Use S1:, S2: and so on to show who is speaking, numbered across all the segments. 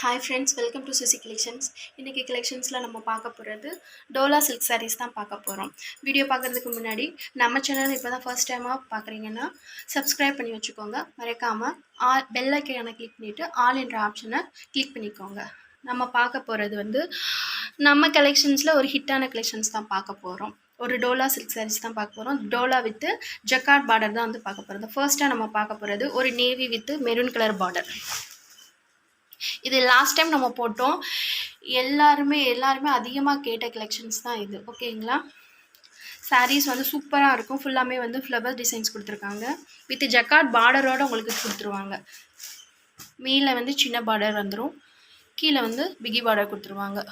S1: Hi friends, welcome to Susi Collections. இன்னைக்கு collectionsல நம்ம பார்க்க போறது டோலா சில்க் sarees தான் பார்க்க போறோம். வீடியோ பார்க்கிறதுக்கு முன்னாடி நம்ம சேனலை இப்போதான் ஃபர்ஸ்ட் டைமா பார்க்குறீங்கன்னா subscribe பண்ணி வச்சுக்கோங்க. மறக்காம பெல் ஐகானை கிளிக் பண்ணிட்டு ஆல் என்ற ஆப்ஷனை கிளிக் பண்ணிக்கோங்க. நம்ம பார்க்க போறது நம்ம கலெக்ஷன்ஸ்ல ஒரு ஹிட்டான கலெக்ஷன்ஸ் தான் பார்க்க போறோம். ஒரு டோலா சில்க் sarees தான் பார்க்க போறோம். டோலா வித் ஜக்கார்ட் பார்டர் தான் பார்க்க போறோம். ஃபர்ஸ்டா நம்ம பார்க்க போறது ஒரு navy with maroon colour border. இது லாஸ்ட் டைம் நம்ம போட்டோம். எல்லாருமே அதிகமாக கேட்ட கலெக்ஷன்ஸ் தான் இது. ஓகேங்களா? சாரீஸ் சூப்பராக இருக்கும். ஃபுல்லாமே ஃப்ளவர் டிசைன்ஸ் கொடுத்துருக்காங்க. வித் ஜக்கார்ட் பார்டரோடு உங்களுக்கு கொடுத்துருவாங்க. மேலே சின்ன பார்டர் வந்துடும், கீழே பிகி பார்டர் கொடுத்துருவாங்க.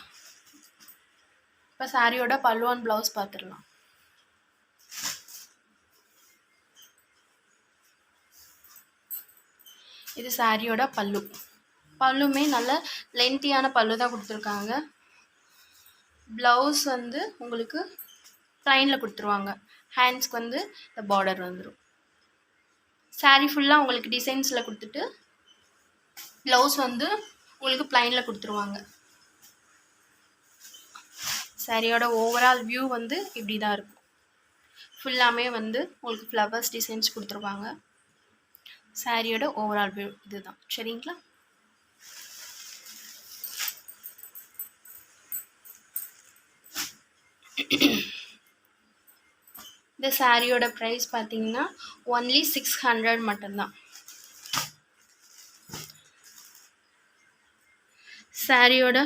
S1: இப்போ சாரியோட பல்லுவான் ப்ளவுஸ் பார்த்துடலாம். இது சாரியோட பல்லுமே நல்ல லென்த்தியான பல்லு தான் கொடுத்துருக்காங்க. ப்ளவுஸ் உங்களுக்கு ப்ளைனில் கொடுத்துருவாங்க. ஹேண்ட்ஸ்க்கு இந்த பார்டர் வந்துடும். சாரீ ஃபுல்லாக உங்களுக்கு டிசைன்ஸில் கொடுத்துட்டு ப்ளவுஸ் உங்களுக்கு ப்ளைனில் கொடுத்துருவாங்க. சாரியோட ஓவரால் வியூ இப்படி தான் இருக்கும். ஃபுல்லாமே உங்களுக்கு ஃப்ளவர்ஸ் டிசைன்ஸ் கொடுத்துருவாங்க. சாரியோட ஓவரால் வியூ இதுதான். சரிங்களா? இந்த சாரியோட ப்ரைஸ் பார்த்தீங்கன்னா ஒன்லி 600 மட்டும்தான். சாரியோட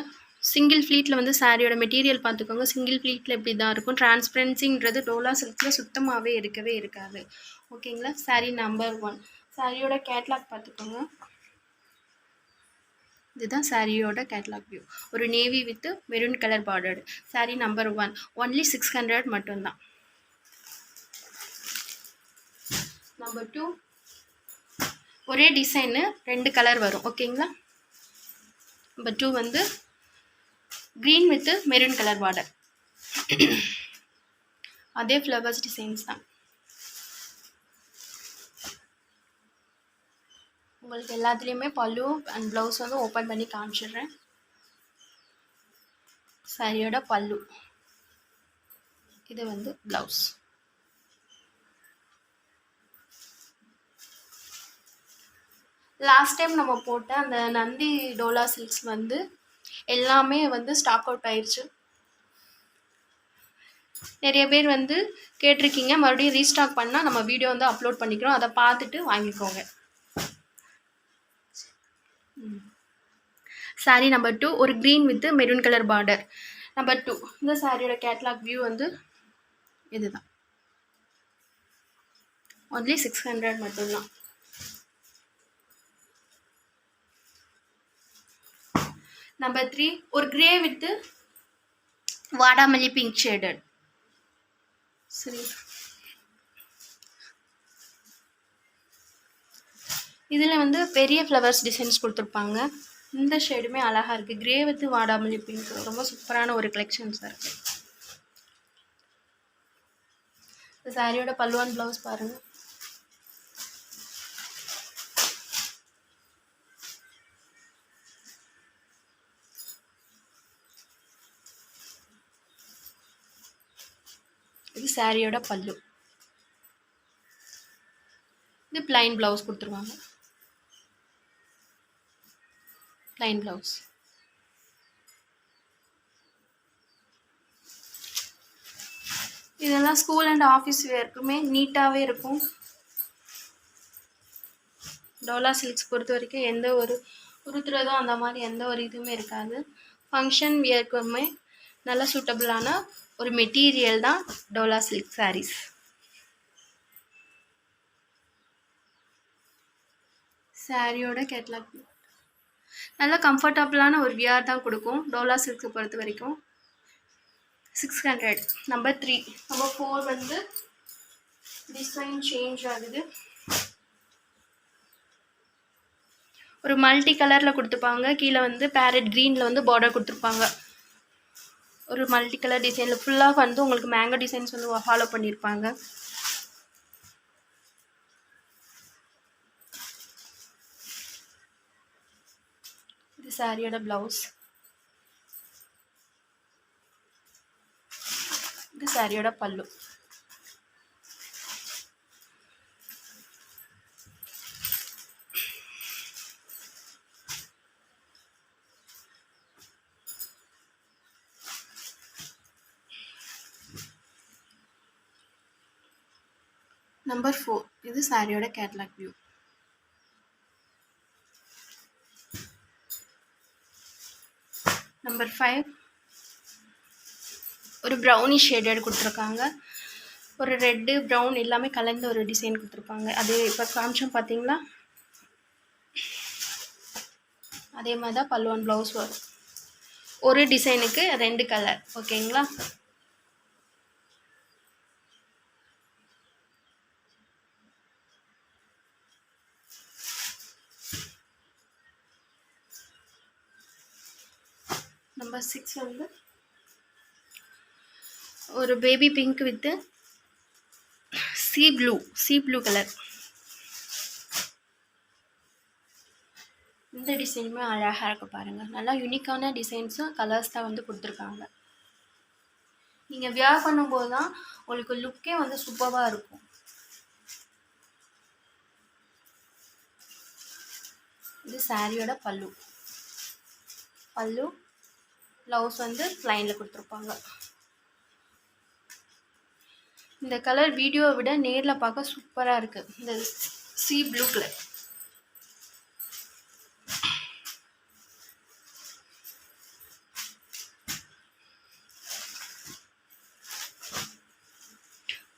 S1: சிங்கிள் ஃப்ளீட்டில் சாரியோட மெட்டீரியல் பார்த்துக்கோங்க. சிங்கிள் ஃப்ளீட்டில் இப்படி தான் இருக்கும். டிரான்ஸ்பரன்சிங்கிறது டோலா சில்கில் சுத்தமாகவே இருக்கவே இருக்காது. ஓகேங்களா? Sorry number 1. சாரியோட கேட்லாக் பார்த்துக்கோங்க. இதுதான் சாரியோட கேட்லாக் வியூ. ஒரு navy with maroon colour border. Sorry number 1 only 600 மட்டும்தான். நம்பர் 2 ஒரே டிசைனு 2 கலர் வரும். ஓகேங்களா? Number 2 green with maroon colour border. அதே ஃப்ளவர்ஸ் டிசைன்ஸ் தான். உங்களுக்கு எல்லாத்துலேயுமே பல்லு அண்ட் ப்ளவுஸ் ஓப்பன் பண்ணி காமிச்சிடுறேன். சாரியோட பல்லு இது ப்ளவுஸ். லாஸ்ட் டைம் நம்ம போட்ட அந்த நந்தி டோலா சில்க்ஸ் எல்லாமே ஸ்டாக் அவுட் ஆயிடுச்சு. நிறைய பேர் கேட்டிருக்கீங்க. மறுபடியும் ரீஸ்டாக் பண்ணால் நம்ம வீடியோ அப்லோட் பண்ணிக்கிறோம். அதை பார்த்துட்டு வாங்கிக்கோங்க. சாரி நம்பர் 2 ஒரு green with maroon colour border. Number 2 இந்த சாரியோட கேட்லாக் வியூ இதுதான். ஒன்லி 600 மட்டும்தான். நம்பர் 3 ஒரு கிரே வித் வாடாமல்லி பிங்க் ஷேடட். சரி, இதில் பெரிய ஃப்ளவர்ஸ் டிசைன்ஸ் கொடுத்துருப்பாங்க. இந்த ஷேடுமே அழகாக இருக்குது. கிரே வித் வாடாமல்லி பிங்க் ரொம்ப சூப்பரான ஒரு கலெக்ஷன்ஸாக இருக்குது. இந்த சாரியோட பல்லுவான் ப்ளவுஸ் பாருங்கள். இது சாரியோட பல்லு. இது பிளைன் ப்ளவுஸ் கொடுத்துருவாங்க. Plain blouse. இதெல்லாம் ஸ்கூல் அண்ட் ஆஃபீஸ் வேர்க்குமே நீட்டாகவே இருக்கும். டோலா சில்க்ஸ் பொறுத்த வரைக்கும் எந்த ஒரு உருத்துறதோ அந்த மாதிரி எந்த ஒரு இதுவுமே இருக்காது. ஃபங்க்ஷன் வியர்க்குமே நல்ல சூட்டபிளான ஒரு மெட்டீரியல் தான் டோலா சில்க் சாரீஸ். சாரியோட கேட்லாக் நல்ல கம்ஃபர்டபுளான ஒரு வியர் தான் கொடுக்கும். டோலா சில்க்ஸை பொறுத்த வரைக்கும் 600. நம்பர் 3 நம்பர் 4 டிசைன் சேஞ்ச் ஆகுது. ஒரு மல்டி கலரில் கொடுத்துருப்பாங்க. கீழே பேரட் க்ரீனில் பார்டர் கொடுத்துருப்பாங்க. ஒரு மல்டி கலர் டிசைனில் ஃபுல்லாக உங்களுக்கு மேங்கோ டிசைன்ஸ் ஃபாலோ பண்ணியிருப்பாங்க. இது சாரியோட ப்ளவுஸ். இது சாரியோட பல்லு. நம்பர் 4 இது சாரியோட கேட்லாக் வியூ. நம்பர் 5 ஒரு ப்ரௌனி ஷேடட் கொடுத்துருக்காங்க. ஒரு ரெட்டு ப்ரௌன் எல்லாமே கலந்து ஒரு டிசைன் கொடுத்துருப்பாங்க. அது இப்போ காமிச்சோம் பார்த்தீங்களா, அதே மாதிரி தான் பல்லு அண்ட் ப்ளவுஸ் வரும். ஒரு டிசைனுக்கு 2 கலர். ஓகேங்களா? நம்பர் 6 வந்து ஒரு baby pink with C blue colour. இந்த டிசைனுமே அழகாக இருக்கு பாருங்கள். நல்லா யூனிக்கான டிசைன்ஸும் கலர்ஸ் தான் வந்து கொடுத்துருக்காங்க. நீங்கள் வியர் பண்ணும்போது தான் உங்களுக்கு லுக்கே வந்து சூப்பராக இருக்கும். இது சாரியோட பல்லு. ப்ளவுஸ் வந்து லைனில் கொடுத்துருப்பாங்க. இந்த கலர் வீடியோவை விட நேரில் பார்க்க சூப்பராக இருக்குது. இந்த சி ப்ளூ கலர்.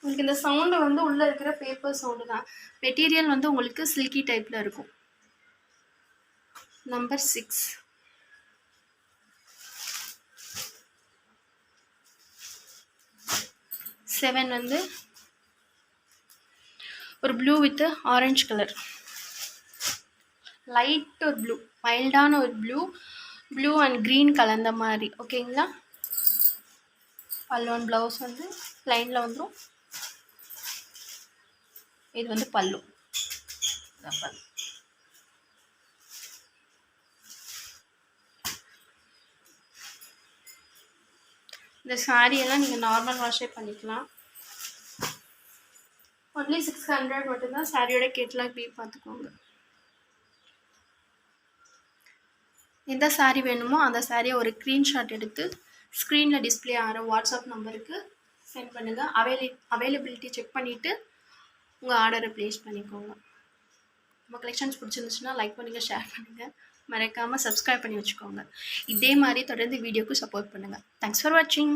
S1: உங்களுக்கு இந்த சவுண்டு வந்து உள்ளே இருக்கிற பேப்பர் சவுண்டு தான். மெட்டீரியல் வந்து உங்களுக்கு சில்கி டைப்பில் இருக்கும். நம்பர் 6 7 வந்து ஒரு blue with orange colour. Light ஒரு ப்ளூ, மைல்டான ஒரு ப்ளூ அண்ட் க்ரீன் கலந்த மாதிரி. ஓகேங்களா? பல்லு அண்ட் ப்ளவுஸ் வந்து லைனில் வந்துடும். இது வந்து பல்லு. இந்த சாரியெல்லாம் நீங்கள் நார்மல் வாஷே பண்ணிக்கலாம். ஒன்லி 600 மட்டும்தான். சாரியோட கேட்லாக் வியூ பார்த்துக்கோங்க. எந்த சாரீ வேணுமோ அந்த சாரியை ஒரு ஸ்க்ரீன்ஷாட் எடுத்து ஸ்க்ரீனில் டிஸ்பிளே ஆகிற வாட்ஸ்அப் நம்பருக்கு சென்ட் பண்ணுங்கள். அவைலபிலிட்டி செக் பண்ணிவிட்டு உங்கள் ஆர்டரை ப்ளேஸ் பண்ணிக்கோங்க. நம்ம கலெக்ஷன்ஸ் பிடிச்சிருந்துச்சுன்னா லைக் பண்ணுங்கள், ஷேர் பண்ணுங்கள், மறக்காமல் சப்ஸ்கிரைப் பண்ணி வச்சுக்கோங்க. இதே மாதிரி தொடர்ந்து வீடியோக்கு சப்போர்ட் பண்ணுங்கள். தேங்க்ஸ் ஃபார் வாட்சிங்.